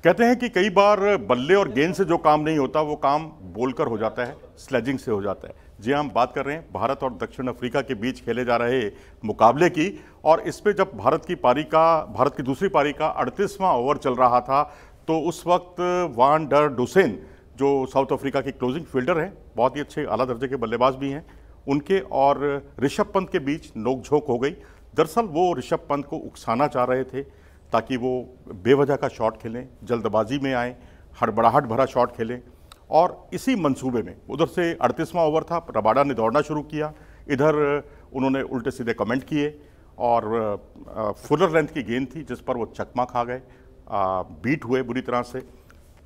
कहते हैं कि कई बार बल्ले और गेंद से जो काम नहीं होता वो काम बोलकर हो जाता है, स्लेजिंग से हो जाता है। जी हम बात कर रहे हैं भारत और दक्षिण अफ्रीका के बीच खेले जा रहे मुकाबले की। और इसमें जब भारत की दूसरी पारी का 38वां ओवर चल रहा था तो उस वक्त वान डर डुसेन जो साउथ अफ्रीका की क्लोजिंग फील्डर हैं, बहुत ही अच्छे आला दर्जे के बल्लेबाज भी हैं, उनके और ऋषभ पंत के बीच नोकझोंक हो गई। दरअसल वो ऋषभ पंत को उकसाना चाह रहे थे ताकि वो बेवजह का शॉट खेलें, जल्दबाजी में आए, हड़बड़ाहट भरा शॉट खेलें। और इसी मंसूबे में उधर से 38वां ओवर था, रबाडा ने दौड़ना शुरू किया, इधर उन्होंने उल्टे सीधे कमेंट किए और फुलर लेंथ की गेंद थी जिस पर वो चकमा खा गए, बीट हुए बुरी तरह से।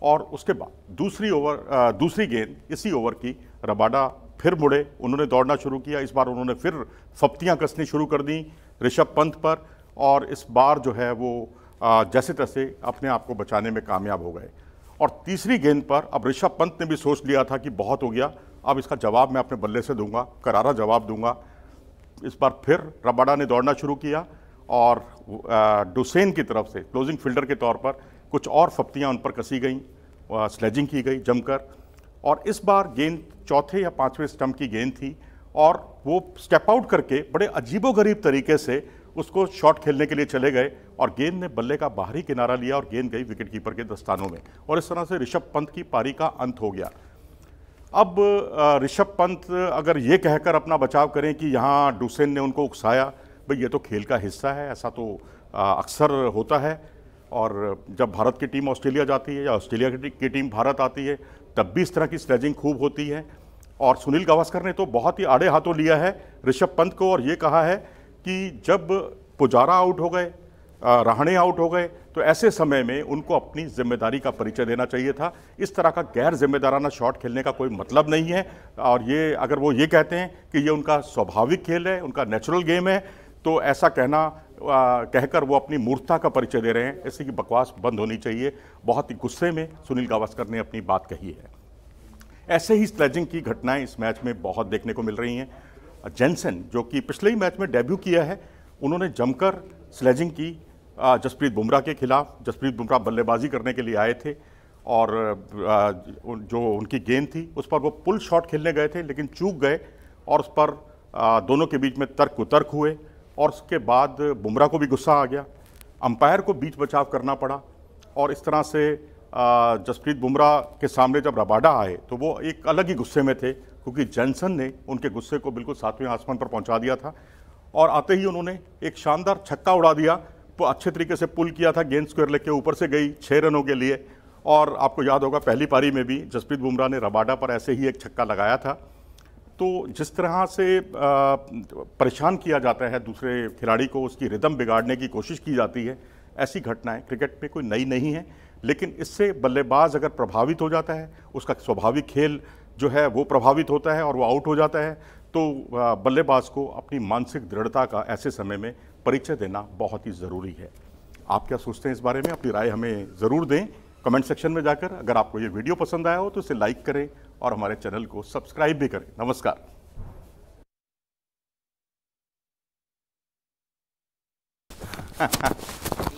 और उसके बाद दूसरी गेंद इसी ओवर की, रबाडा फिर मुड़े, उन्होंने दौड़ना शुरू किया। इस बार उन्होंने फिर फप्तियां कसनी शुरू कर दी ऋषभ पंत पर और इस बार जो है वो जैसे तैसे अपने आप को बचाने में कामयाब हो गए। और तीसरी गेंद पर अब ऋषभ पंत ने भी सोच लिया था कि बहुत हो गया, अब इसका जवाब मैं अपने बल्ले से दूंगा, करारा जवाब दूंगा। इस बार फिर रबाडा ने दौड़ना शुरू किया और डुसेन की तरफ से क्लोजिंग फील्डर के तौर पर कुछ और फप्तियां उन पर कसी गई, स्लेजिंग की गई जमकर। और इस बार गेंद चौथे या पांचवें स्टंप की गेंद थी और वो स्टेप आउट करके बड़े अजीबोगरीब तरीके से उसको शॉट खेलने के लिए चले गए और गेंद ने बल्ले का बाहरी किनारा लिया और गेंद गई विकेटकीपर के दस्तानों में। और इस तरह से ऋषभ पंत की पारी का अंत हो गया। अब ऋषभ पंत अगर ये कहकर अपना बचाव करें कि यहाँ डुसेन ने उनको उकसाया, भाई ये तो खेल का हिस्सा है, ऐसा तो अक्सर होता है। और जब भारत की टीम ऑस्ट्रेलिया जाती है या ऑस्ट्रेलिया की टीम भारत आती है तब भी इस तरह की स्लेजिंग खूब होती है। और सुनील गावस्कर ने तो बहुत ही आड़े हाथों लिया है ऋषभ पंत को और ये कहा है कि जब पुजारा आउट हो गए, रहाणे आउट हो गए, तो ऐसे समय में उनको अपनी जिम्मेदारी का परिचय देना चाहिए था। इस तरह का गैर जिम्मेदाराना शॉट खेलने का कोई मतलब नहीं है। और ये अगर वो ये कहते हैं कि ये उनका स्वाभाविक खेल है, उनका नेचुरल गेम है, तो ऐसा कहकर वो अपनी मूर्खता का परिचय दे रहे हैं। ऐसी की बकवास बंद होनी चाहिए। बहुत ही गुस्से में सुनील गावस्कर ने अपनी बात कही है। ऐसे ही स्लेजिंग की घटनाएं इस मैच में बहुत देखने को मिल रही हैं। जेनसन जो कि पिछले ही मैच में डेब्यू किया है, उन्होंने जमकर स्लेजिंग की जसप्रीत बुमराह के खिलाफ। जसप्रीत बुमराह बल्लेबाजी करने के लिए आए थे और जो उनकी गेंद थी उस पर वो पुल शॉट खेलने गए थे लेकिन चूक गए और उस पर दोनों के बीच में तर्क कुतर्क हुए। और उसके बाद बुमराह को भी गुस्सा आ गया, अंपायर को बीच बचाव करना पड़ा। और इस तरह से जसप्रीत बुमराह के सामने जब रबाडा आए तो वो एक अलग ही गुस्से में थे क्योंकि जेनसन ने उनके गुस्से को बिल्कुल सातवें आसमान पर पहुंचा दिया था। और आते ही उन्होंने एक शानदार छक्का उड़ा दिया, वो अच्छे तरीके से पुल किया था, गेंद स्क्वायर लेग के ऊपर से गई 6 रनों के लिए। और आपको याद होगा पहली पारी में भी जसप्रीत बुमराह ने रबाडा पर ऐसे ही एक छक्का लगाया था। तो जिस तरह से परेशान किया जाता है दूसरे खिलाड़ी को, उसकी रिदम बिगाड़ने की कोशिश की जाती है, ऐसी घटनाएं क्रिकेट में कोई नई नहीं है। लेकिन इससे बल्लेबाज अगर प्रभावित हो जाता है, उसका स्वाभाविक खेल जो है वो प्रभावित होता है और वो आउट हो जाता है, तो बल्लेबाज को अपनी मानसिक दृढ़ता का ऐसे समय में परिचय देना बहुत ही ज़रूरी है। आप क्या सोचते हैं इस बारे में? अपनी राय हमें ज़रूर दें कमेंट सेक्शन में जाकर। अगर आपको ये वीडियो पसंद आया हो तो इसे लाइक करें और हमारे चैनल को सब्सक्राइब भी करें। नमस्कार।